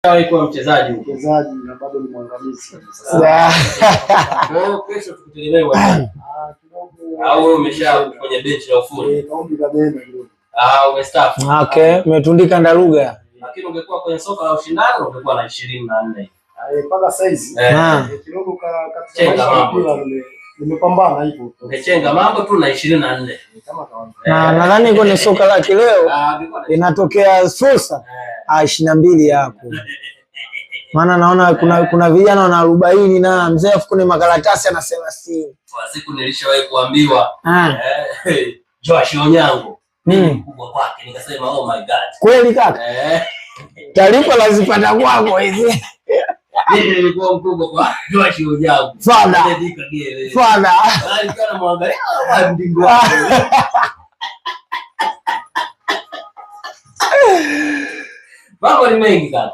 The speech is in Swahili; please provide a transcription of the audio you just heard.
Kwa mchezaji na bado ni mwangalizi. Kesho tukutegemea uwanjani. Au wewe umesha kwenye benchi la ufundi? Kaombi kabisa kidogo. Umestaafu. Okay, umetundika ndaruga. Lakini ungekuwa kwenye soka la ushindani ungekuwa na 24. Mpaka saizi. Kidogo katika nimepambana hivyo. Ungechenga mambo tu na 24 kama kawaida. Na nadhani kwenye soka la kileo inatokea fursa 22 yako. Maana naona kuna vijana wana 40 na mzee afu kuna makaratasi anasema 30. Kwa siku nilishawahi kuambiwa Josh Onyango mkubwa kwake, nikasema oh my god. Kweli kaka? Taarifa lazipata kwako hizi. Mimi nilikuwa mkubwa kwa Josh Onyango. Fada. Alikuwa anamwangalia mbingu. Mambo ni mengi kaka.